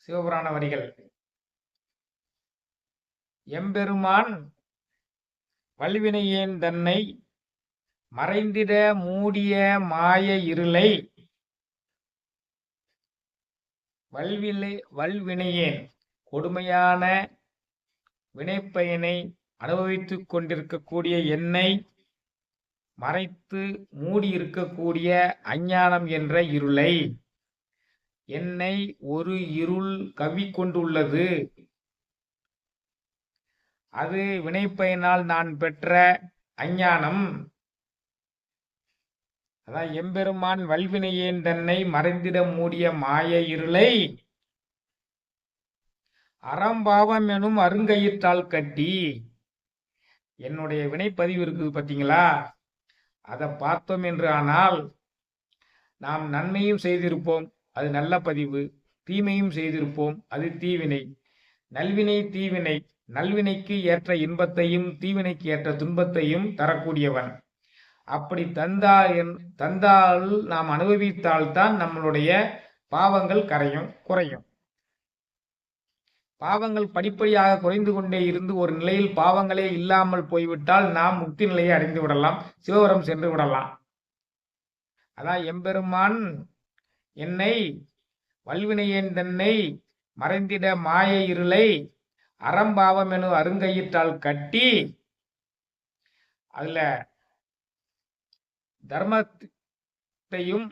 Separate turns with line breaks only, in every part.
சிவபுராண வரிகள். எம்பெருமான் வல்வினையேன் தன்னை மறைந்திட மூடிய மாய இருளை வல்வினையேன் கொடுமையான வினைப்பயனை அனுபவித்துக் கொண்டிருக்கக்கூடிய என்னை மறைத்து மூடியிருக்கக்கூடிய அஞ்ஞானம் என்ற இருளை, என்னை ஒரு இருள் கவ்விக்கொண்டுள்ளது. அது வினைப்பயனால் நான் பெற்ற அஞ்ஞானம். அதான் எம்பெருமான் வல்வினையேன் தன்னை மறைந்திட மூடிய மாய இருளை அறம்பாவம் எனும் அருங்கயிற்றால் கட்டி. என்னுடைய வினைப்பதிவு இருக்குது பார்த்தீங்களா, அதை பார்த்தோம் என்று ஆனால் நாம் நன்மையும் செய்திருப்போம், அது நல்ல பதிவு. தீமையும் செய்திருப்போம், அது தீவினை. நல்வினை தீவினை. நல்வினைக்கு ஏற்ற இன்பத்தையும் தீவினைக்கு ஏற்ற துன்பத்தையும் தரக்கூடியவன். அப்படி தந்தால் நாம் அனுபவித்தால்தான் நம்மளுடைய பாவங்கள் குறையும். பாவங்கள் படிப்படியாக குறைந்து கொண்டே இருந்து ஒரு நிலையில் பாவங்களே இல்லாமல் போய்விட்டால் நாம் முக்தி நிலையை அடைந்து விடலாம், சிவபுரம் சென்று விடலாம். அதான் எம்பெருமான் என்னை வல்வினையேன் தன்னை மறைந்திட மாய இருளை அறம்பாவம் எனும் அருங்கயிற்றால் கட்டி, அதுல தர்மத்தையும்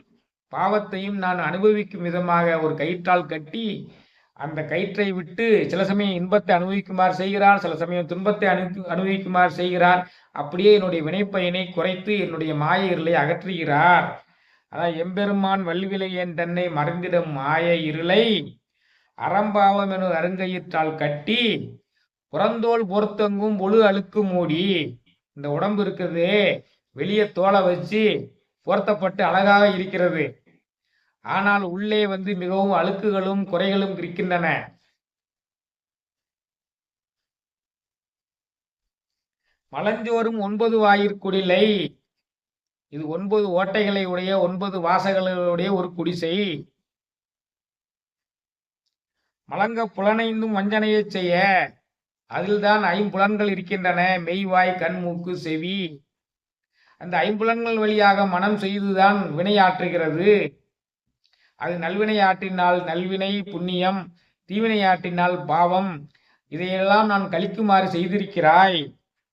பாவத்தையும் நான் அனுபவிக்கும் விதமாக ஒரு கயிற்றால் கட்டி, அந்த கயிற்றை விட்டு சில சமயம் இன்பத்தை அனுபவிக்குமாறு செய்கிறார், சில சமயம் துன்பத்தை அனுபவிக்குமாறு செய்கிறார். அப்படியே என்னுடைய வினைப்பயனை குறைத்து என்னுடைய மாய இருளை அகற்றுகிறார். அதான் எம்பெருமான் வல்வினையேன் தன்னை மறைந்திடும் மாய இருளை அறம்பாவம் எனும் அருங்கயிற்றால் கட்டி, புறந்தோல் பொறுத்தங்கும் பொழு அழுக்கு மூடி. இந்த உடம்பு இருக்குது, வெளியே தோலை வச்சு பொருத்தப்பட்டு அழகாக இருக்கிறது. ஆனால் உள்ளே மிகவும் அழுக்குகளும் குறைகளும் இருக்கின்றன. மலஞ்சோறும் 9 வாயிற்குடிலை. இது 9 ஓட்டைகளை உடைய 9 வாசகளுடைய ஒரு குடிசை. மலங்க புலனைந்தும் வஞ்சனையை செய்ய, அதில்தான் ஐம்புலன்கள் இருக்கின்றன, மெய்வாய் கண் மூக்கு செவி. அந்த ஐம்புலன்கள் வழியாக மனம் செய்துதான் வினையாற்றுகிறது. அது நல்வினையாற்றினால் நல்வினை புண்ணியம், தீவினையாற்றினால் பாவம். இதையெல்லாம் நான் கழிக்குமாறு செய்திருக்கிறாய்.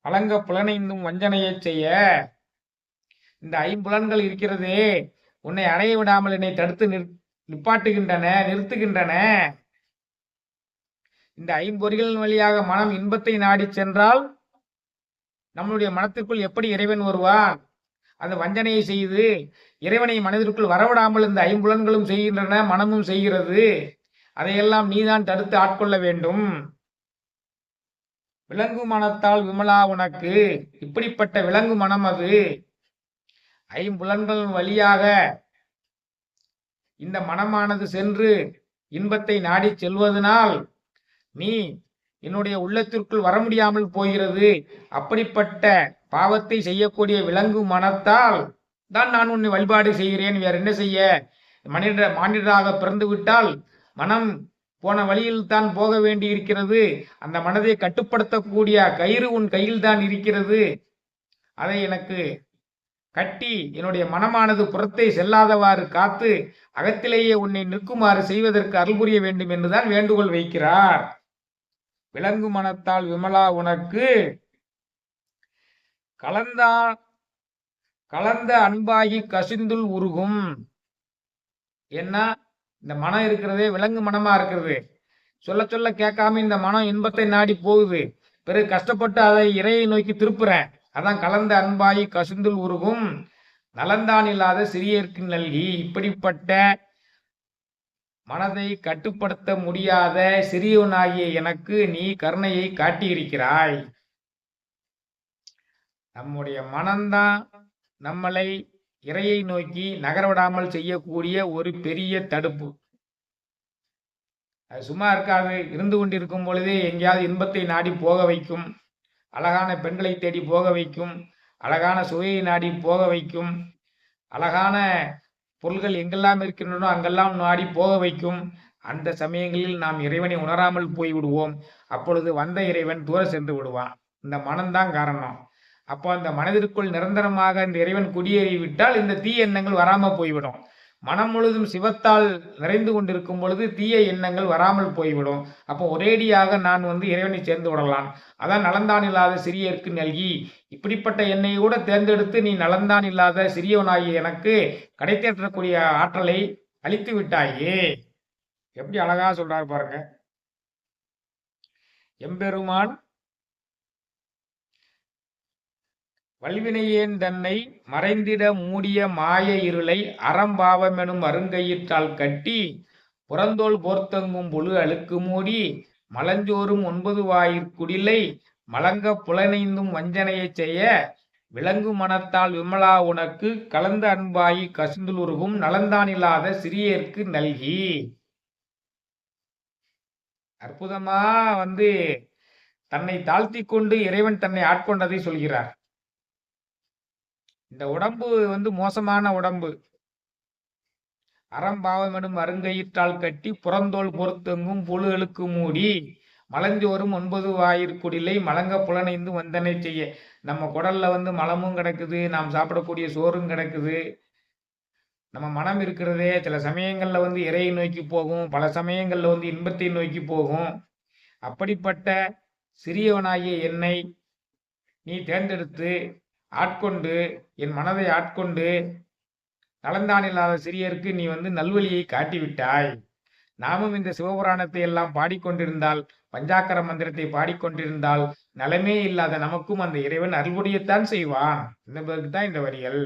மலங்க புலனைந்தும் வஞ்சனையை செய்ய, இந்த ஐம்புலன்கள் இருக்கிறதே உன்னை அடைய விடாமல் என்னை தடுத்து நிறுத்துகின்றன. இந்த ஐம்பொறிகளின் வழியாக மனம் இன்பத்தை நாடி சென்றால் நம்மளுடைய மனத்திற்குள் எப்படி இறைவன் வருவான்? அந்த வஞ்சனையை செய்து இறைவனை மனதிற்குள் வரவிடாமல் இந்த ஐம்புலன்களும் செய்கின்றன, மனமும் செய்கிறது. அதையெல்லாம் நீதான் தடுத்து ஆட்கொள்ள வேண்டும். விலங்கு மனத்தால் விமலா உனக்கு. இப்படிப்பட்ட விலங்கு மனம் அது. ஐம்புலன்கள் வழியாக இந்த மனமானது சென்று இன்பத்தை நாடி செல்வதனால் நீ என்னுடைய உள்ளத்திற்குள் வர முடியாமல் போகிறது. அப்படிப்பட்ட பாவத்தை செய்யக்கூடிய விலங்கு மனத்தால் தான் நான் உன்னை வழிபாடு செய்கிறேன். வேற என்ன செய்ய? மானிடராக பிறந்து விட்டால் மனம் போன வழியில் தான் போக வேண்டி இருக்கிறது. அந்த மனதை கட்டுப்படுத்தக்கூடிய கயிறு உன் கையில் தான் இருக்கிறது. அதை எனக்கு கட்டி என்னுடைய மனமானது புறத்தை செல்லாதவாறு காத்து அகத்திலேயே உன்னை நிற்குமாறு செய்வதற்கு அருள் புரிய வேண்டும் என்றுதான் வேண்டுகோள் வைக்கிறார். விலங்கு மனத்தால் விமலா உனக்கு கலந்த அன்பாகி கசிந்துள் உருகும். ஏன்னா இந்த மனம் இருக்கிறதே விலங்கு மனமா இருக்கிறது. சொல்ல சொல்ல கேட்காம இந்த மனம் இன்பத்தை நாடி போகுது. பிறகு கஷ்டப்பட்டு அதை இறையை நோக்கி திருப்புறேன். அதான் கலந்த அன்பாகி கசிந்துள் உருகும். நலந்தான் இல்லாத சிறியருக்கு நல்கி. இப்படிப்பட்ட மனதை கட்டுப்படுத்த முடியாத சிறியவனாகிய எனக்கு நீ கருணையை காட்டியிருக்கிறாய். நம்முடைய மனம்தான் நம்மளை இறையை நோக்கி நகரவிடாமல் செய்யக்கூடிய ஒரு பெரிய தடுப்பு. அது சும்மா இருக்காது. இருந்து கொண்டிருக்கும் பொழுதே எங்கேயாவது இன்பத்தை நாடி போக வைக்கும். அழகான பெண்களை தேடி போக வைக்கும். அழகான சுவையை நாடி போக வைக்கும். அழகான பொருள்கள் எங்கெல்லாம் இருக்கின்றனோ அங்கெல்லாம் நாடி போக வைக்கும். அந்த சமயங்களில் நாம் இறைவனை உணராமல் போய்விடுவோம். அப்பொழுது வந்த இறைவன் தூர சென்று விடுவான். இந்த மனம்தான் காரணம். அப்போ அந்த மனதிற்குள் நிரந்தரமாக இந்த இறைவன் குடியேறி விட்டால் இந்த தீய எண்ணங்கள் வராம போய்விடும். மனம் முழுதும் சிவத்தால் நிறைந்து கொண்டிருக்கும் பொழுது தீய எண்ணங்கள் வராமல் போய்விடும். அப்போ ஒரேடியாக நான் இறைவனை சேர்ந்து விடலாம். அதான் நலந்தான் இல்லாத சிறியருக்கு நல்கி, இப்படிப்பட்ட எண்ணெயை கூட தேர்ந்தெடுத்து நீ நலந்தான் இல்லாத சிறியவனாகி எனக்கு கிடைத்தேற்றக்கூடிய ஆற்றலை அளித்து விட்டாயே. எப்படி அழகா சொல்றாரு பாருங்க. எம்பெருமான் வல்வினையேன் தன்னை மறைந்திட மூடிய மாய இருளை அறம்பாவமெனும் அருங்கயிற்றால் கட்டி புறந்தோல் போர்த்தங்கும் புழு அழுக்கு மூடி மலஞ்சோறும் 9 வாயிற்குடிலை மலங்க புலனைந்தும் வஞ்சனையைச் செய்ய விலங்கு மனத்தால் விமலா உனக்கு கலந்த அன்பாயி கசிந்துலுருகும் நலந்தானில்லாத சிறியருக்கு நல்கி. அற்புதமா தன்னை தாழ்த்தி கொண்டு இறைவன் தன்னை ஆட்கொண்டதை சொல்கிறார். இந்த உடம்பு மோசமான உடம்பு. அறம்பாவமெனும் அருங்கயிற்றால் கட்டி புறந்தோல் பொறுத்தெங்கும் புழுகளுக்கு மூடி மலஞ்சோறும் 9 வாயிற்குடிலை மலங்க புலனைந்து வந்தனை செய்ய. நம்ம குடல்ல மலமும் கிடக்குது, நாம் சாப்பிடக்கூடிய சோறும் கிடக்குது. நம்ம மனம் இருக்கிறதே சில சமயங்கள்ல இறையை நோக்கி போகும், பல சமயங்கள்ல இன்பத்தை நோக்கி போகும். அப்படிப்பட்ட சிறியவனாகிய என்னை நீ தேர்ந்தெடுத்து ஆட்கொண்டு என் மனதை ஆட்கொண்டு நலந்தான் இல்லாத சிறியருக்கு நீ நல்வழியை காட்டிவிட்டாய். நாமும் இந்த சிவபுராணத்தை எல்லாம் பாடிக்கொண்டிருந்தால், பஞ்சாக்கர மந்திரத்தை பாடிக்கொண்டிருந்தால் நலமே இல்லாத நமக்கும் அந்த இறைவன் அருள்புரியத்தான் செய்வான் என்பதற்கு தான் இந்த வரிகள்.